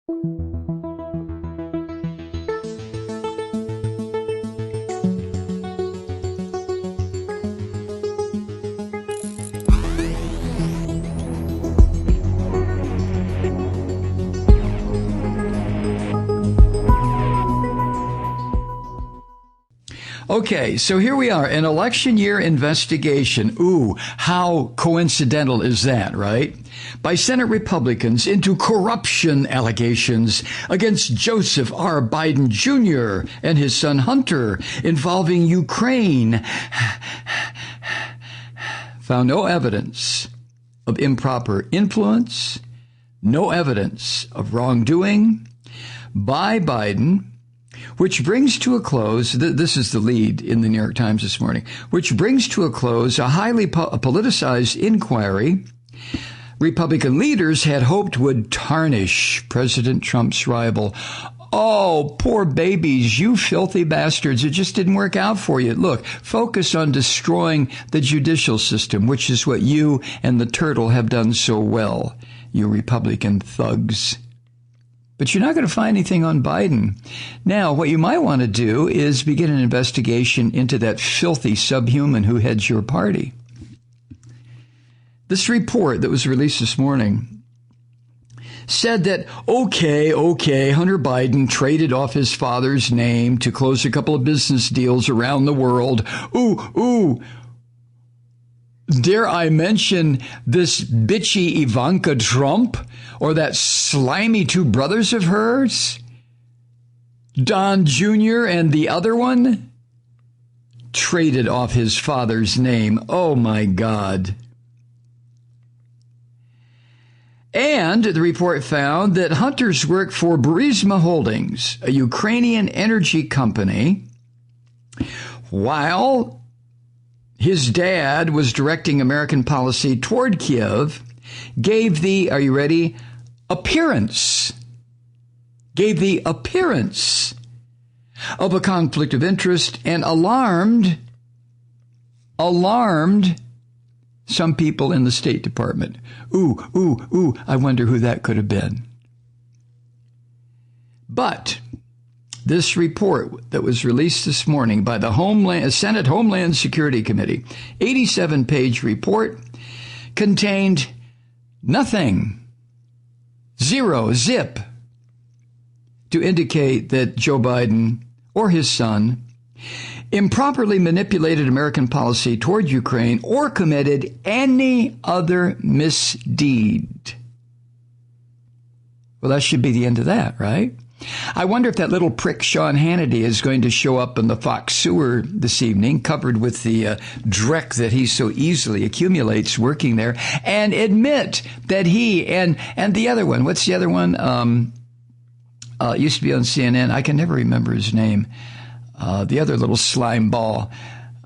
Okay, so here we are, an election year investigation. Ooh, how coincidental is that, right? By Senate Republicans into corruption allegations against Joseph R. Biden Jr. and his son Hunter involving Ukraine. Found no evidence of improper influence, no evidence of wrongdoing by Biden, which brings to a close, this is the lead in the New York Times this morning, which brings to a close a highly politicized inquiry Republican leaders had hoped would tarnish President Trump's rival. Oh, poor babies, you filthy bastards. It just didn't work out for you. Look, focus on destroying the judicial system, which is what you and the turtle have done so well, you Republican thugs. But you're not going to find anything on Biden. Now, what you might want to do is begin an investigation into that filthy subhuman who heads your party. This report that was released this morning said that, okay, Hunter Biden traded off his father's name to close a couple of business deals around the world. Ooh. Dare I mention this bitchy Ivanka Trump or that slimy two brothers of hers? Don Jr. and the other one traded off his father's name. Oh, my God. And the report found that Hunter's worked for Burisma Holdings, a Ukrainian energy company, while his dad was directing American policy toward Kiev, gave the, are you ready, appearance of a conflict of interest and alarmed some people in the State Department. Ooh, I wonder who that could have been. But this report that was released this morning by the Senate Homeland Security Committee, 87-page report, contained nothing, zero, zip, to indicate that Joe Biden or his son improperly manipulated American policy toward Ukraine or committed any other misdeed. Well, that should be the end of that, right? I wonder if that little prick Sean Hannity is going to show up in the Fox sewer this evening, covered with the dreck that he so easily accumulates working there, and admit that he and the other one, what's the other one? Used to be on CNN. I can never remember his name. The other little slime ball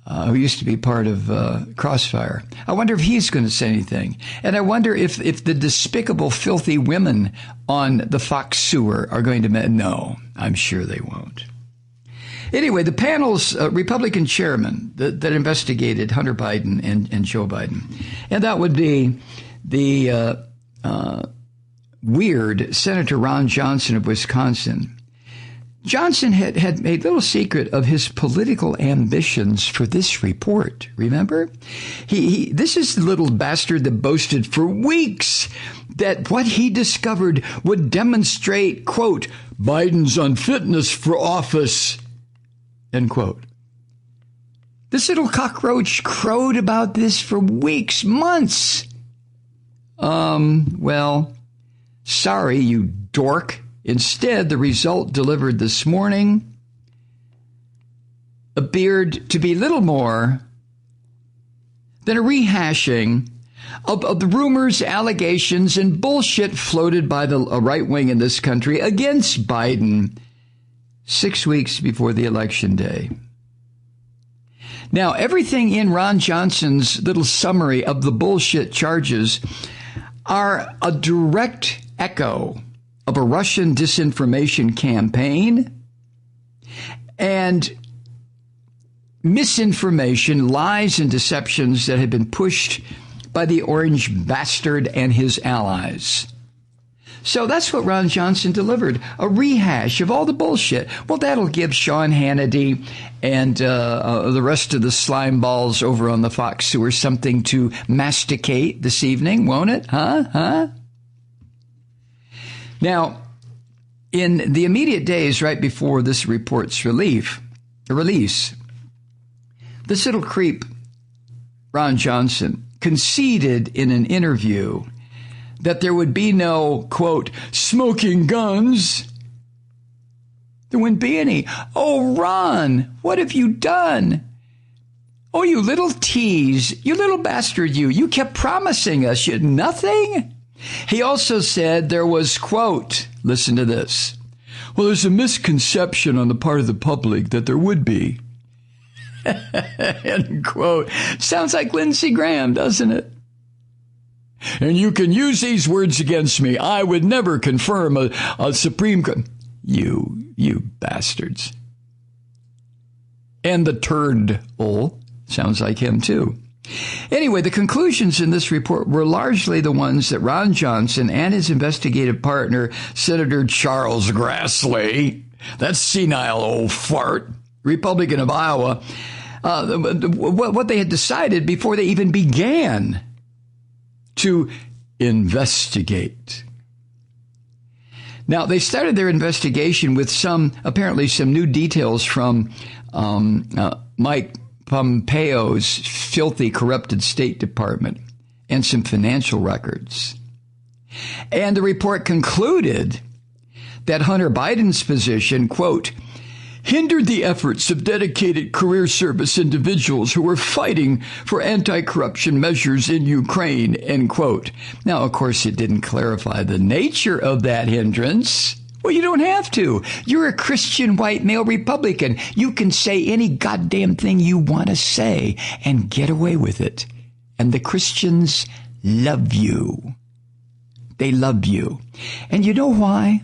who used to be part of Crossfire. I wonder if he's going to say anything. And I wonder if the despicable, filthy women on the Fox sewer are going to... No, I'm sure they won't. Anyway, the panel's Republican chairman that investigated Hunter Biden and Joe Biden, and that would be the weird Senator Ron Johnson of Wisconsin. Johnson had made little secret of his political ambitions for this report. Remember? This is the little bastard that boasted for weeks that what he discovered would demonstrate, quote, Biden's unfitness for office, end quote. This little cockroach crowed about this for weeks, months. Well, sorry, you dork. Instead, the result delivered this morning appeared to be little more than a rehashing of the rumors, allegations, and bullshit floated by the right wing in this country against Biden 6 weeks before the election day. Now, everything in Ron Johnson's little summary of the bullshit charges are a direct echo of a Russian disinformation campaign and misinformation, lies, and deceptions that had been pushed by the orange bastard and his allies. So that's what Ron Johnson delivered, a rehash of all the bullshit. Well, that'll give Sean Hannity and the rest of the slime balls over on the Fox sewer something to masticate this evening, won't it? Huh? Now, in the immediate days right before this report's release, this little creep, Ron Johnson, conceded in an interview that there would be no, quote, smoking guns. There wouldn't be any. Oh, Ron, what have you done? Oh, you little tease, you little bastard, you kept promising us nothing. He also said there was, quote, listen to this. Well, there's a misconception on the part of the public that there would be. End quote. Sounds like Lindsey Graham, doesn't it? And you can use these words against me. I would never confirm a Supreme Court. You bastards. And the turd-ole sounds like him, too. Anyway, the conclusions in this report were largely the ones that Ron Johnson and his investigative partner, Senator Charles Grassley, that senile old fart, Republican of Iowa, what they had decided before they even began to investigate. Now, they started their investigation with apparently some new details from Mike Pompeo's filthy, corrupted State Department and some financial records. And the report concluded that Hunter Biden's position, quote, hindered the efforts of dedicated career service individuals who were fighting for anti-corruption measures in Ukraine, end quote. Now, of course, it didn't clarify the nature of that hindrance. Well, you don't have to. You're a Christian white male Republican. You can say any goddamn thing you want to say and get away with it. And the Christians love you. They love you. And you know why?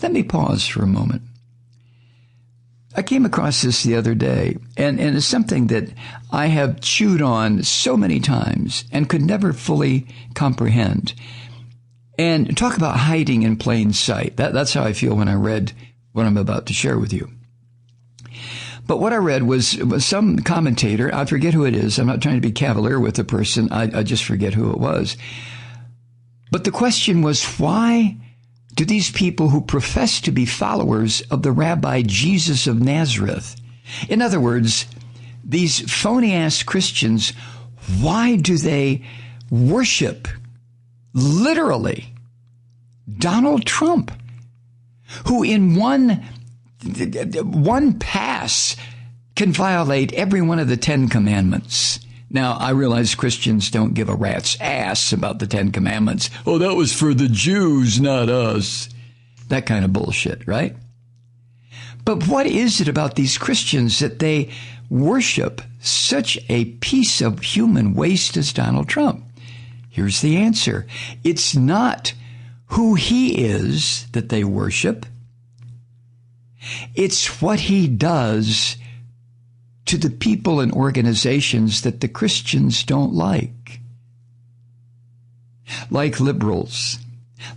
Let me pause for a moment. I came across this the other day, and it's something that I have chewed on so many times and could never fully comprehend. And talk about hiding in plain sight. That's how I feel when I read what I'm about to share with you. But what I read was some commentator, I forget who it is. I'm not trying to be cavalier with the person. I just forget who it was. But the question was, why do these people who profess to be followers of the Rabbi Jesus of Nazareth, in other words, these phony-ass Christians, why do they worship, literally, Donald Trump, who in one pass can violate every one of the 10 commandments? Now, I realize Christians don't give a rat's ass about the 10 commandments. Oh, that was for the Jews, not us. That kind of bullshit, right? But what is it about these Christians that they worship such a piece of human waste as Donald Trump? Here's the answer. It's not who he is that they worship. It's what he does to the people and organizations that the Christians don't like liberals,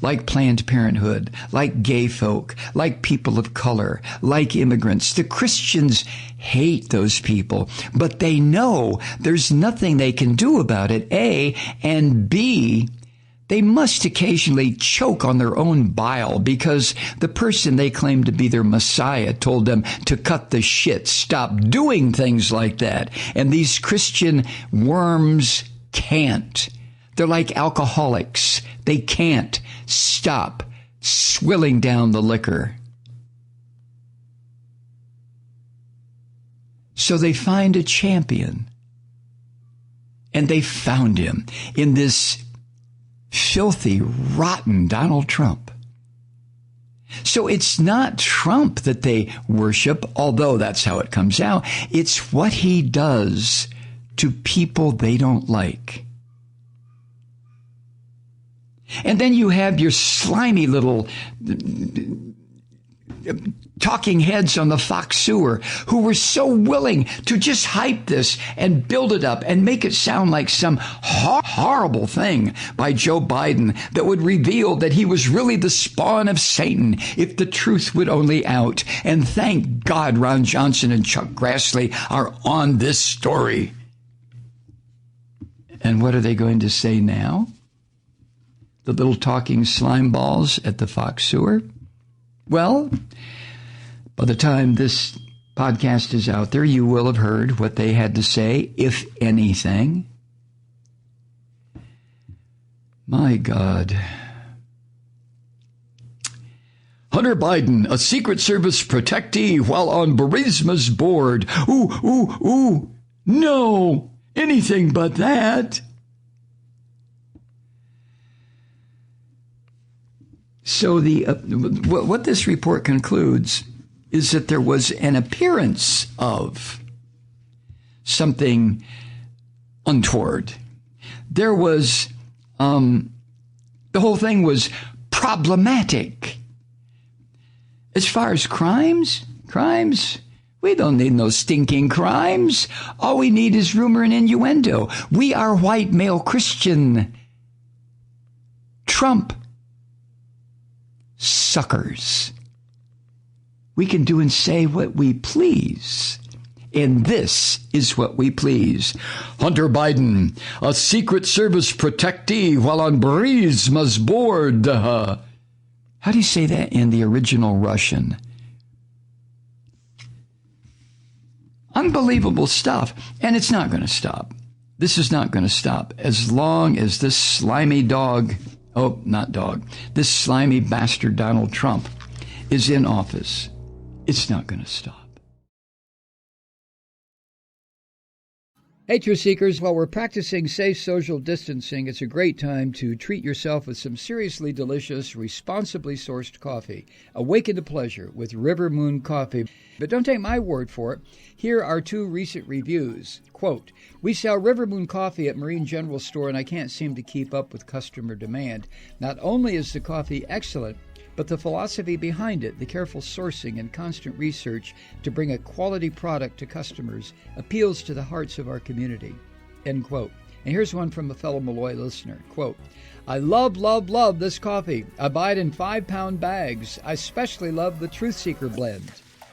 like Planned Parenthood, like gay folk, like people of color, like immigrants. The Christians hate those people, but they know there's nothing they can do about it, A, and B, they must occasionally choke on their own bile because the person they claim to be their Messiah told them to cut the shit, stop doing things like that. And these Christian worms can't. They're like alcoholics. They can't stop swilling down the liquor. So they find a champion. And they found him in this filthy, rotten Donald Trump. So it's not Trump that they worship, although that's how it comes out. It's what he does to people they don't like. And then you have your slimy little talking heads on the Fox Sewer who were so willing to just hype this and build it up and make it sound like some horrible thing by Joe Biden that would reveal that he was really the spawn of Satan if the truth would only out. And thank God Ron Johnson and Chuck Grassley are on this story. And what are they going to say now? The little talking slime balls at the Fox Sewer? Well, by the time this podcast is out there, you will have heard what they had to say, if anything. My God. Hunter Biden, a Secret Service protectee while on Burisma's board. Ooh. No, anything but that. So what this report concludes is that there was an appearance of something untoward. There was, the whole thing was problematic. As far as crimes, we don't need no stinking crimes. All we need is rumor and innuendo. We are white male Christian Trump suckers. We can do and say what we please. And this is what we please. Hunter Biden, a Secret Service protectee while on Burisma's board. How do you say that in the original Russian? Unbelievable stuff. And it's not going to stop. This is not going to stop as long as this slimy dog, this slimy bastard Donald Trump is in office. It's not going to stop. Hey, Truth Seekers, while we're practicing safe social distancing, it's a great time to treat yourself with some seriously delicious, responsibly sourced coffee. Awaken to pleasure with River Moon Coffee. But don't take my word for it. Here are 2 recent reviews. Quote, "We sell River Moon Coffee at Marine General Store, and I can't seem to keep up with customer demand. Not only is the coffee excellent, but the philosophy behind it, the careful sourcing and constant research to bring a quality product to customers, appeals to the hearts of our community." End quote. And here's one from a fellow Malloy listener. Quote, "I love this coffee. I buy it in 5-pound bags. I especially love the Truth Seeker blend."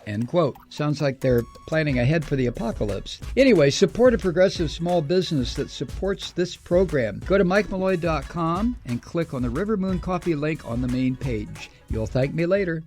End quote. Sounds like they're planning ahead for the apocalypse. Anyway, support a progressive small business that supports this program. Go to MikeMalloy.com and click on the River Moon Coffee link on the main page. You'll thank me later.